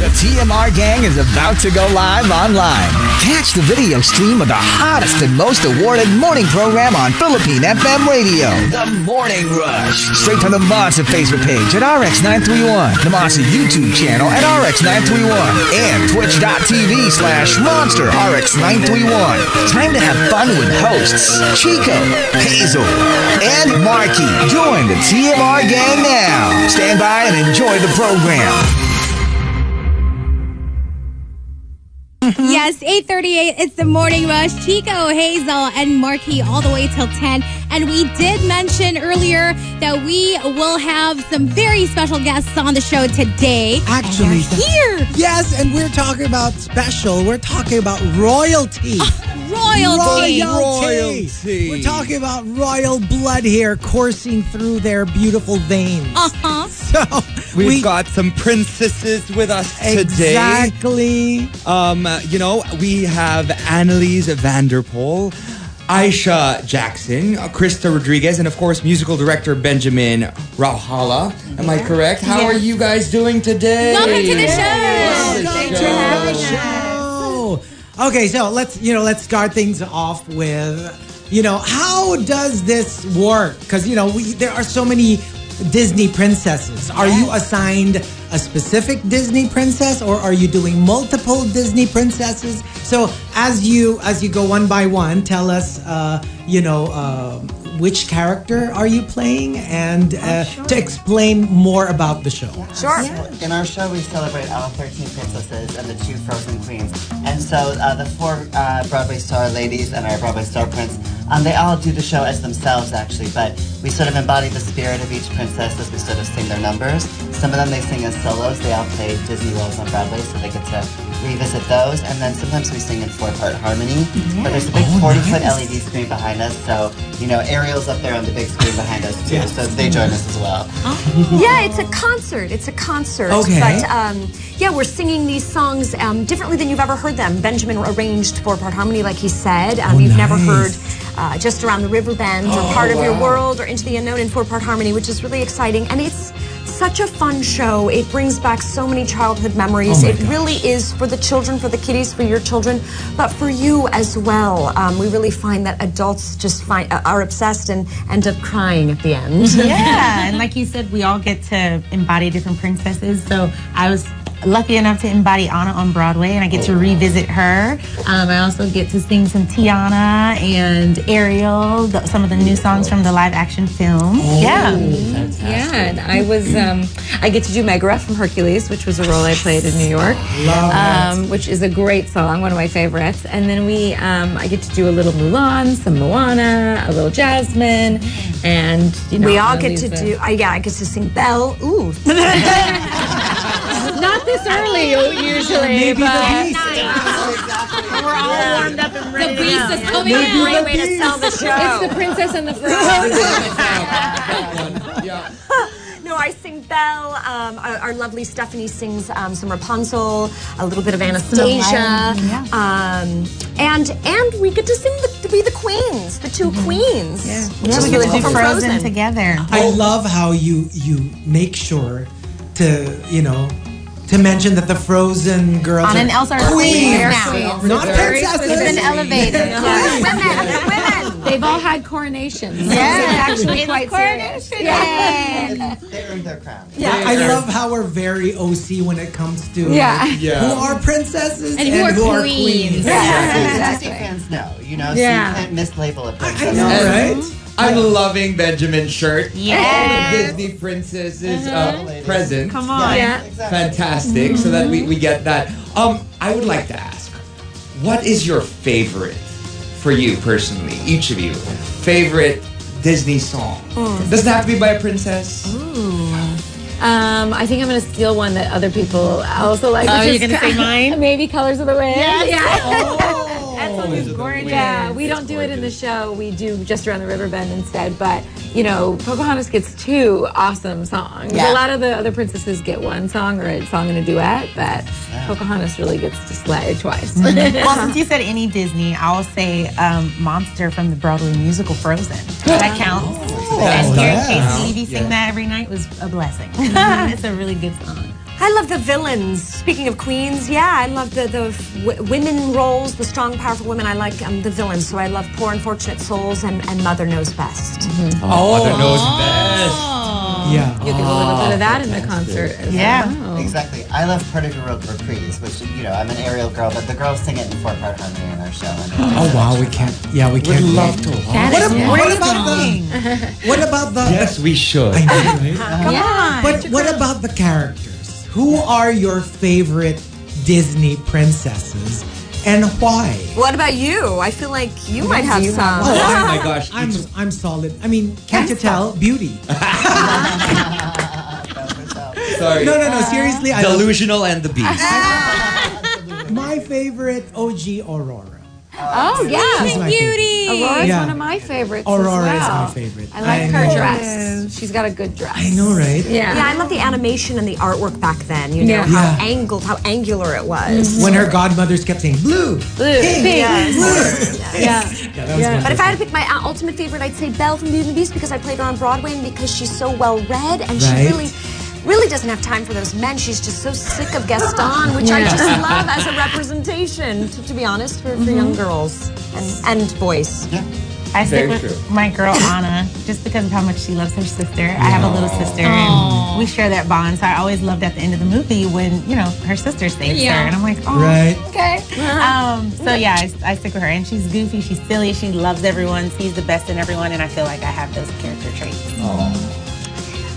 The TMR gang is about to go live online. Catch the video stream of the hottest and most awarded morning program on Philippine FM radio. The Morning Rush. Straight from the Monster Facebook page at RX931, the Monster YouTube channel at RX931, and twitch.tv/Monster RX931. Time to have fun with hosts Chico, Hazel, and Markki. Join the TMR gang now. Stand by and enjoy the program. Yes, 8:38. It's the Morning Rush. Chico, Hazel, and Markki all the way till 10. And we did mention earlier that we will have some very special guests on the show today. Actually, here. Yes, and we're talking about special. We're talking about royalty. Royalty. We're talking about royal blood here coursing through their beautiful veins. So we've got some princesses with us today. Exactly. We have Anneliese Van der Pol, Aisha Jackson, Krysta Rodriguez, and of course, musical director Benjamin Rauhala. Am I correct? How are you guys doing today? Welcome to the show. Thanks for having us. Okay, so let's start things off with, how does this work? Because, there are so many Disney princesses. Are you assigned a specific Disney princess, or are you doing multiple Disney princesses? So as you go one by one, tell us, which character are you playing, and to explain more about the show. Sure. In our show, we celebrate all 13 princesses and the 2 frozen queens. And so the 4 Broadway star ladies and our Broadway star prince, they all do the show as themselves, actually, but we sort of embody the spirit of each princess as we sort of sing their numbers. Some of them they sing as solos. They all play Disney roles on Broadway, so they get to revisit those. And then sometimes we sing in 4-part harmony. But there's a big 40-foot LED screen behind us, so, Ariel's up there on the big screen behind us, too, so they join us as well. Yeah, it's a concert. Okay. But, we're singing these songs differently than you've ever heard them. Benjamin arranged 4-part harmony, like he said. You've never heard Just Around the River Bend or Part of Your World or Into the Unknown in 4-part harmony, which is really exciting. And it's such a fun show. It brings back so many childhood memories. It really is for the children, for the kiddies, for your children, but for you as well. We really find that adults just are obsessed and end up crying at the end. Yeah, and like you said, we all get to embody different princesses. So I was lucky enough to embody Anna on Broadway, and I get to revisit her. I also get to sing some Tiana and Ariel, some of the new songs from the live-action film. And I was, I get to do Megara from Hercules, which was a role I played in New York, which is a great song, one of my favorites. And then I get to do a little Mulan, some Moana, a little Jasmine, and we all get to do. I get to sing Belle. Ooh. Not this early, usually. Maybe but the Beast. We're all warmed up and ready The Beast is coming Great in. way to sell the show. It's the Princess and the Frog. No, I sing Belle. Our lovely Stephanie sings some Rapunzel, a little bit of Anastasia, and we get to sing to be the queens, the 2 queens. Yeah, which is we really get to cool. do Frozen together. I love how you make sure to mention that the Frozen girls Anna and are Elsa are queens, now. not princesses. It's been elevated. Women. They've all had coronations. Yeah, actually quite serious. Yeah. They earned their crown. I love how we're very OC when it comes to who are princesses And who are queens. Disney fans know, so you can't mislabel a princess. I know, right? I'm loving Benjamin's shirt. Yes. All the Disney princesses present. Come on. Fantastic. So that we get that. I would like to ask, what is your favorite, for you personally, each of you, favorite Disney song? Doesn't have to be by a princess. I think I'm going to steal one that other people also like. Oh, you're going to say mine? Maybe Colors of the Wind. That song is gorgeous. Yeah, we don't do it in the show. We do Just Around the River Bend instead. But, Pocahontas gets 2 awesome songs. A lot of the other princesses get 1 song or a song and a duet, but Pocahontas really gets to slay twice. Well, since you said any Disney, I'll say Monster from the Broadway musical Frozen. That counts. And hearing Casey Levy sing that every night was a blessing. It's a really good song. I love the villains. Speaking of queens, yeah, I love the women roles, the strong, powerful women. I like the villains. So I love Poor Unfortunate Souls and Mother Knows Best. Mother Knows Best. Yeah. You get a little bit of that in the concert. Exactly. I love Part of Your World Reprise, which, I'm an Ariel girl, but the girls sing it in 4-part harmony in our show. Oh, wow, we can't. Yeah, we can't. Would love to. What about the? Yes, we should. I know, right? Come on. But what about the characters? Who are your favorite Disney princesses and why? What about you? I feel like you might have some. Oh my gosh. I'm solid. I mean, can't you tell? Beauty. Sorry. No. Seriously, Delusional and the Beast. My favorite OG Aurora. Oh, yeah. She's my Beauty. Aurora's Yeah. one of my favorites Aurora as is well. my favorite. I like her know. dress. She's got a good dress. I know, right? Yeah. Yeah, I love the animation and the artwork back then. You know, Yeah. how angled, how angular it was. When her godmothers kept saying blue, pink, Yes. blue. Yeah. Yeah, that was wonderful. But if I had to pick my ultimate favorite, I'd say Belle from Beauty and the Beast because I played her on Broadway and because she's so well read and Right. she really doesn't have time for those men. She's just so sick of Gaston, which I just love as a representation, to be honest, for young girls and boys. Yeah. I stick Very with true. my girl Anna just because of how much she loves her sister. I have a little sister and we share that bond. So I always loved at the end of the movie when, her sister saves her. And I'm like, oh, Right. okay. So yeah, I stick with her. And she's goofy, she's silly, she loves everyone, sees the best in everyone. And I feel like I have those character traits.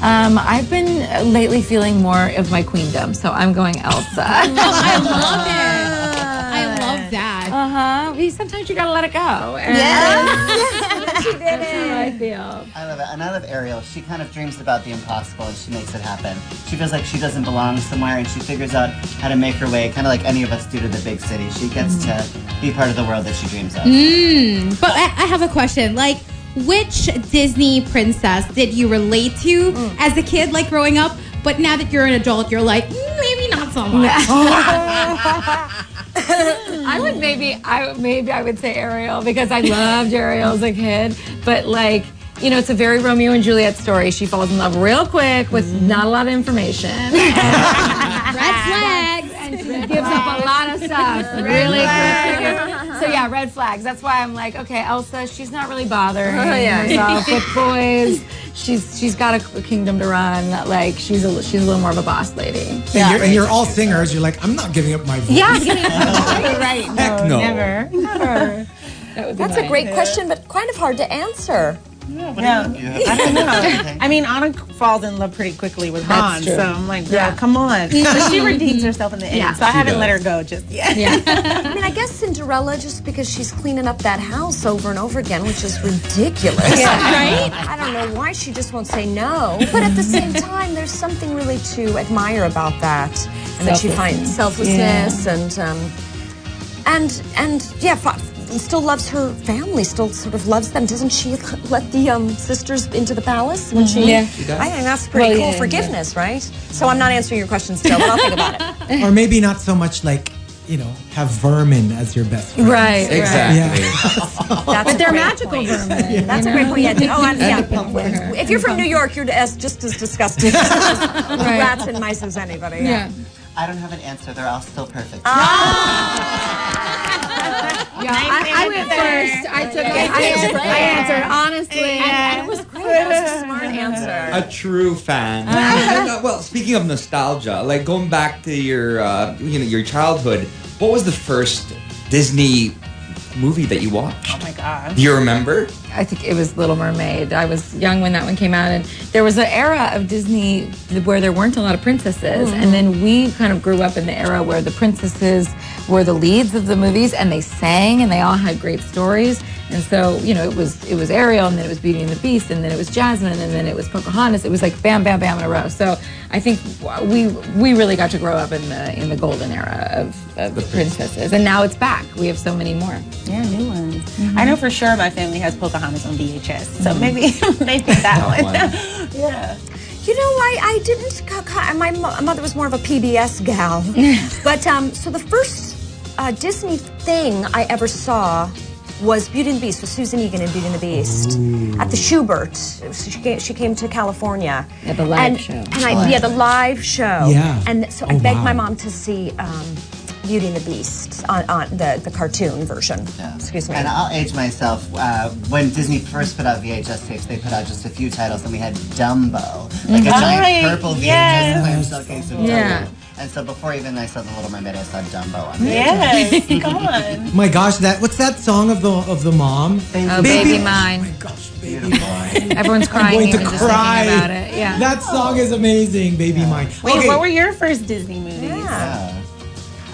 I've been lately feeling more of my queendom, so I'm going Elsa. I love it. I love that. Sometimes you gotta let it go. She did it. That's how I feel. I love it. And I love Ariel. She kind of dreams about the impossible and she makes it happen. She feels like she doesn't belong somewhere and she figures out how to make her way, kind of like any of us do to the big city. She gets to be part of the world that she dreams of. But I have a question. Like, which Disney princess did you relate to as a kid, like growing up? But now that you're an adult, you're like, maybe not so much. I would say Ariel because I loved Ariel as a kid. But it's a very Romeo and Juliet story. She falls in love real quick with not a lot of information. Red flags. And she gives up a lot of stuff really quick. So yeah, red flags. That's why I'm like, okay, Elsa, she's not really bothering herself with boys. She's got a kingdom to run. Like she's a little more of a boss lady. And you're all singers. You're like, I'm not giving up my voice. Yeah, I'm giving up. Right? No. Never. That's a great question, but kind of hard to answer. Yeah. I don't know. I mean, Anna falls in love pretty quickly with Han, so I'm like, girl, come on. But she redeems herself in the end, so I haven't let her go just yet. I mean, I guess Cinderella, just because she's cleaning up that house over and over again, which is ridiculous. Right? I don't know why she just won't say no. But at the same time, there's something really to admire about that. And that she finds selflessness and still loves her family, still sort of loves them. Doesn't she let the sisters into the palace when she? Yeah. She does. I think that's pretty cool forgiveness, right? So I'm not answering your question still, but I'll think about it. Or maybe not so much like, have vermin as your best friend. Right. Exactly. But they're magical vermin. That's a great point. If you're from New York, you're just as disgusting with rats and mice as anybody. Yeah. I don't have an answer. They're all still perfect. I went first. I answered honestly. And it was great. That was a smart answer. A true fan. Well, speaking of nostalgia, like going back to your childhood, what was the first Disney movie that you watched? Oh my God. Do you remember? I think it was Little Mermaid. I was young when that one came out, and there was an era of Disney where there weren't a lot of princesses, and then we kind of grew up in the era where the princesses were the leads of the movies, and they sang, and they all had great stories. And so, it was Ariel, and then it was Beauty and the Beast, and then it was Jasmine, and then it was Pocahontas. It was like bam, bam, bam in a row. So I think we really got to grow up in the golden era of the princesses, and now it's back. We have so many more. Yeah, new ones. I know for sure my family has Pocahontas on VHS, so maybe that one. Yeah. I didn't. My mother was more of a PBS gal, but so the first Disney thing I ever saw was Beauty and the Beast, with Susan Egan in Beauty and the Beast. At the Schubert. She came to California. At the live show. And the live show. Yeah. And so I begged my mom to see Beauty and the Beast on the cartoon version. Yeah. Excuse me. And I'll age myself. When Disney first put out VHS tapes, they put out just a few titles, and we had Dumbo, like a giant purple VHS clamshell case of Dumbo. Yeah. And so before even I saw The Little Mermaid, I saw Dumbo on there. Yes, come on. My gosh, what's that song of the mom? Oh, Baby Mine. Oh my gosh, Baby Mine. Everyone's crying I'm going to even just cry. thinking about it. Yeah. That song is amazing, Baby Mine. Wait, Okay. what were your first Disney movies? Yeah.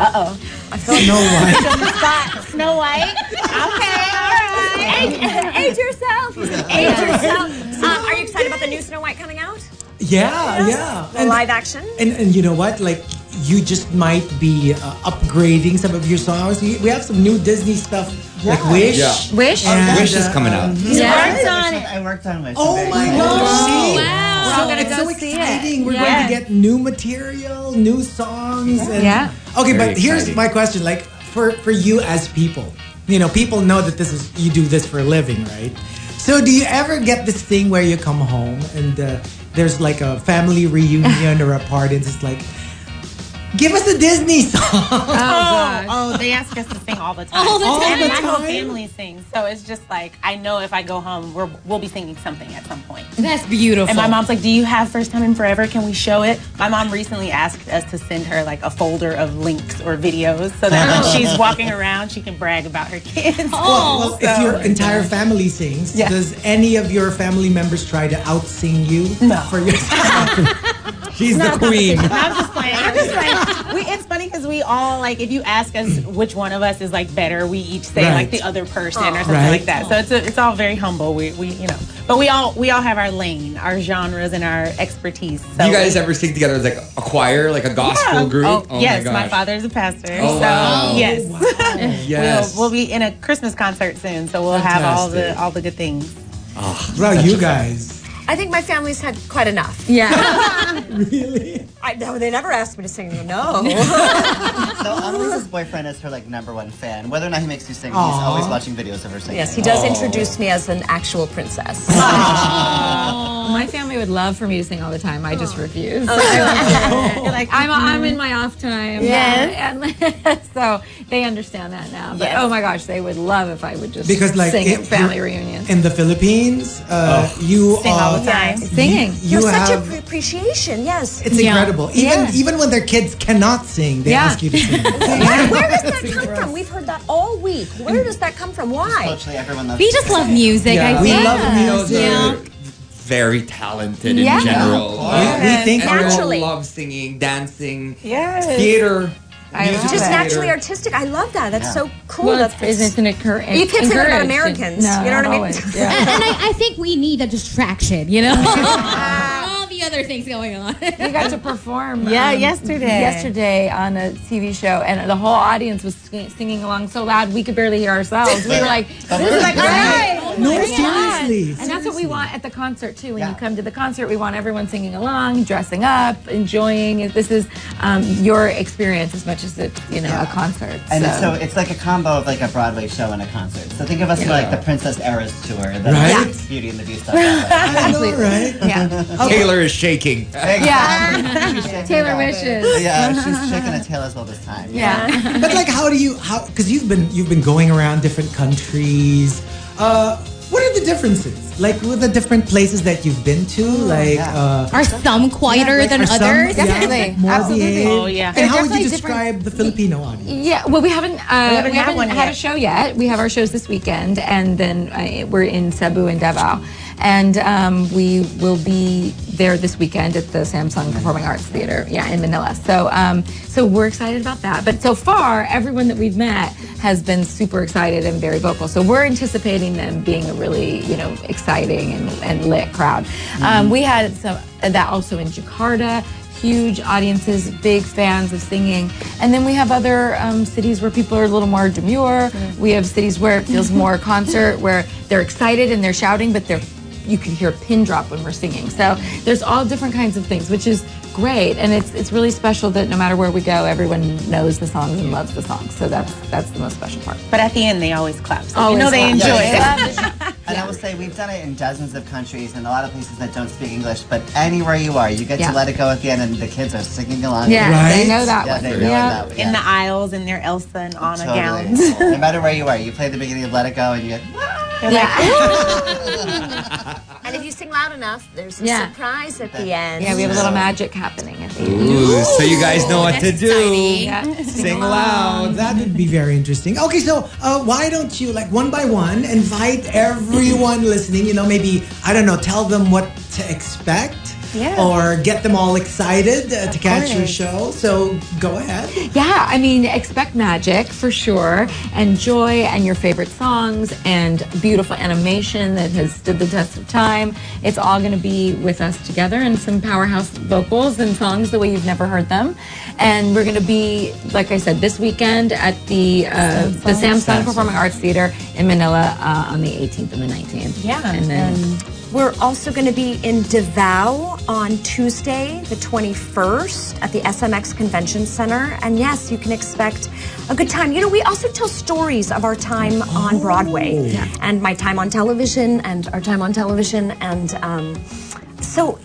Uh-oh. Snow White. Snow White? Okay, all right. Age yourself. Age yourself. Are you excited about the new Snow White coming out? Yeah. The live action? And you know what? Like, you just might be upgrading some of your songs. We have some new Disney stuff, like Wish. Yeah. Wish? And, Wish is coming out. I worked on Wish. Oh my gosh! Wow. We're all gonna It's go so see exciting. it. We're going to get new material, new songs. And, Yeah. Okay, Very but here's exciting. my question: like, for you as people, people know that you do this for a living, right? So do you ever get this thing where you come home and there's like a family reunion or a party, and it's like, give us a Disney song. Oh, they ask us to sing all the time. All the time. And my whole family sings. So it's just like, I know if I go home, we'll be singing something at some point. That's beautiful. And my mom's like, do you have First Time in Forever? Can we show it? My mom recently asked us to send her like a folder of links or videos so that when she's walking around, she can brag about her kids. Well, if your entire family sings, Yeah. does any of your family members try to out-sing you for your song? She's the queen. No, I'm just playing. It's funny because we all, like, if you ask us which one of us is like better, we each say Right. like the other person or something Right. like that. So it's all very humble. We but we all have our lane, our genres, and our expertise. So You guys ever sing together as like a choir, like a gospel group? Oh, yes, my my gosh. father's a pastor. Oh, so wow. yes. Yes. We'll be in a Christmas concert soon, so we'll have Fantastic. all the good things. What about you guys? I think my family's had quite enough. Yeah. Really? No, they never asked me to sing. No. So Annaliese's boyfriend is her like #1 fan. Whether or not he makes you sing, he's always watching videos of her singing. Yes, he does introduce me as an actual princess. My family would love for me to sing all the time. I just refuse. You're like, I'm in my off time. Yes. And so they understand that now. But Yes. oh my gosh, they would love if I would just Because like sing at if family you're reunions. in the Philippines, you Sing all the time. Singing. You You're such have, appreciation, yes. it's incredible. Even when their kids cannot sing, they Yeah. ask you to sing. Where does that come from? We've heard that all week. Where does that come from? Why? Culturally, everyone loves We just love music, I We think. love Those music. are very talented Yeah. in general. We think And Naturally. everyone loves singing, dancing, Yes. theater. I love Just it. naturally artistic. I love that. That's so cool. Well, That's it's an encouragement. You can't say that about Americans. No, You know what I mean? always. Yeah. And I think we need a distraction, all the other things going on. We got to perform. yesterday. Yesterday on a TV show, and the whole audience was singing along so loud we could barely hear ourselves. We were like, "This is like great!" No, Bring it on. seriously. And that's what we want at the concert too. When you Yeah. come to the concert, we want everyone singing along, dressing up, enjoying. This is your experience as much as it's a concert. And so. it's like a combo of like a Broadway show and a concert. So think of us like the Princess Eras tour, the Right? Beauty and the Beast on Broadway. I know, right? Yeah. Taylor is shaking. Yeah. Taylor wishes. Yeah, she's shaking a tail as well this time. Yeah. But like, because you've been going around different countries. What are the differences? Like with the different places that you've been to, Are some quieter than are some- others? Definitely. more Absolutely. behaved? Oh, yeah. And They're how would you definitely describe the Filipino audience? Yeah, well, we haven't had one had yet. a show yet. We have our shows this weekend, and then we're in Cebu and Davao, and we will be there this weekend at the Samsung Performing Arts Theater, in Manila. So we're excited about that. But so far, everyone that we've met has been super excited and very vocal. So we're anticipating them being a really exciting and lit crowd. We had that also in Jakarta. Huge audiences, big fans of singing. And then we have other cities where people are a little more demure. We have cities where it feels more concert, where they're excited and they're shouting, but you can hear a pin drop when we're singing. So there's all different kinds of things, which is great. And it's really special that no matter where we go, everyone knows the songs and loves the songs. So that's the most special part. But at the end, they always clap. So Always you know they clap. enjoy Yeah. it. And I will say, we've done it in dozens of countries and a lot of places that don't speak English, but anywhere you are, you get Yeah. to let it go at the end and the kids are singing along. Yeah, Right? they know that Yeah, one. they know Yeah. that. In the aisles in their Elsa and Anna gowns. Totally. No matter where you are, you play the beginning of Let It Go and you get, And if you sing loud enough, there's a Yeah. surprise at the end. Yeah, we have a little magic happening at the end. Ooh, so you guys know what to do. Yeah. Sing loud. That would be very interesting. Okay, so why don't you, like, one by one, invite everyone listening, maybe, I don't know, tell them what to expect. Yeah. Or get them all excited to catch your show. So go ahead. Yeah, I mean, expect magic for sure, and joy, and your favorite songs, and beautiful animation that has stood the test of time. It's all going to be with us together, and some powerhouse vocals and songs the way you've never heard them. And we're going to be, like I said, this weekend at the Samsung Performing Arts Theater in Manila on the 18th and the 19th. Yeah. And then We're also going to be in Davao on Tuesday, the 21st, at the SMX Convention Center. And yes, you can expect a good time. We also tell stories of our time on Broadway and my time on television and our time on television. And so,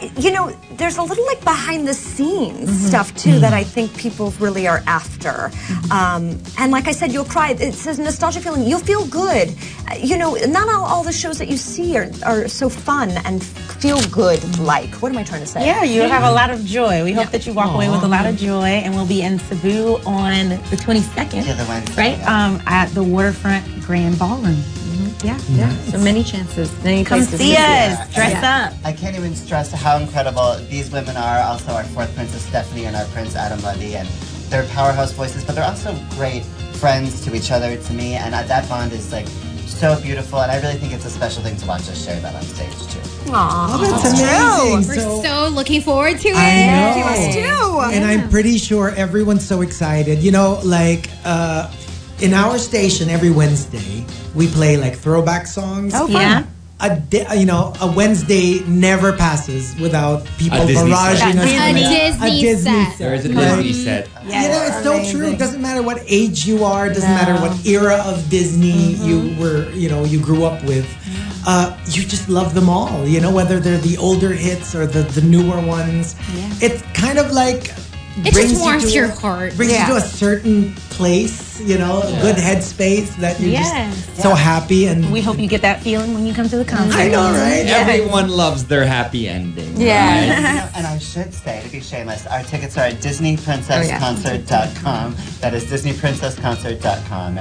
there's a little like behind the scenes stuff too that I think people really are after. And like I said, you'll cry. It's a nostalgic feeling. You'll feel good. Not all the shows that you see are so fun and feel good like. What am I trying to say? Yeah, you have a lot of joy. We hope that you walk away with a lot of joy, and we'll be in Cebu on the 22nd. Yeah, the Wednesday, right? yeah. At the Waterfront Grand Ballroom. yeah, so many chances. Many Come places see to us. Dress up. I can't even stress how incredible these women are. Also, our fourth princess Stephanie and our prince Adam Levy, and they're powerhouse voices, but they're also great friends to each other, to me, and that bond is like so beautiful. And I really think it's a special thing to watch us share that on stage too. Oh, that's amazing. We're so looking forward to it. I know. Us too. And I'm pretty sure everyone's so excited. In our station every Wednesday, we play like throwback songs. Oh, yeah. A Wednesday never passes without people A Disney barraging set. us A with Disney set. There is a Right. Disney set. It's so true. It doesn't matter what age you are. It doesn't matter what era of Disney you grew up with. You just love them all. Whether they're the older hits or the newer ones. Yeah. It's kind of like It just warms your heart. Brings you to a certain place, a good headspace that you're just so happy. And We hope you get that feeling when you come to the concert. I know, right? Everyone loves their happy ending. Yeah. And I should say, to be shameless, our tickets are at DisneyPrincessConcert.com. That is DisneyPrincessConcert.com.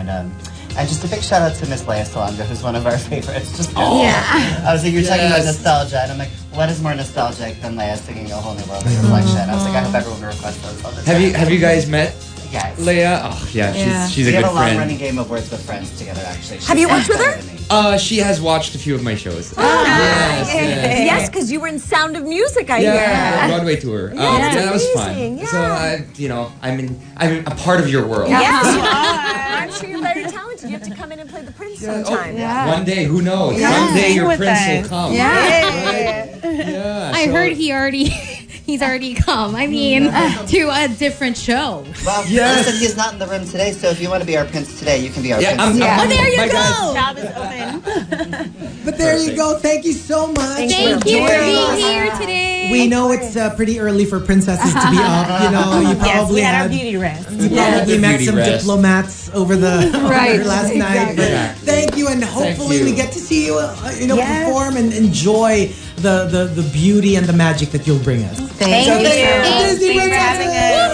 And just a big shout out to Miss Leia Salonga, who's one of our favorites. I was like, you're talking about nostalgia, and I'm like, what is more nostalgic than Leia singing A Whole New World Reflection? I was like, I hope everyone will request those all the time. Have you guys met Yes. Leia? Oh yeah, she's a We good have a long-running friend. game of Words with Friends together, actually. Have you worked with her? She has watched a few of my shows. Yes, because you were in Sound of Music, I Yeah, hear. Broadway tour. that's That was amazing, fun. So I'm a part of your world. Yes, you are. I'm sure you're very talented. You have to come in and play the Prince sometime. One day, who knows? Someday Sing your with prince us. will come. I heard he's already come. I mean, to a different show. Well, listen, he's not in the room today, so if you want to be our prince today, you can be our prince. Oh, there you my go. God. Job is open. But there you go. Thank you so much. Thank you for being here today. We know it's pretty early for princesses to be up. You Yes, probably we had our had beauty rest. You probably met Beauty some rest. diplomats over the last night. But Exactly. thank you, and hopefully you. we get to see you, perform and enjoy the beauty and the magic that you'll bring us. Thank you. Disney Thanks for having us.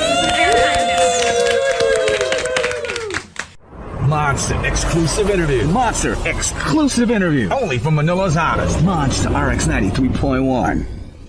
Monster exclusive interview. Monster exclusive interview. Only from Manila's hottest. Monster RX93.1.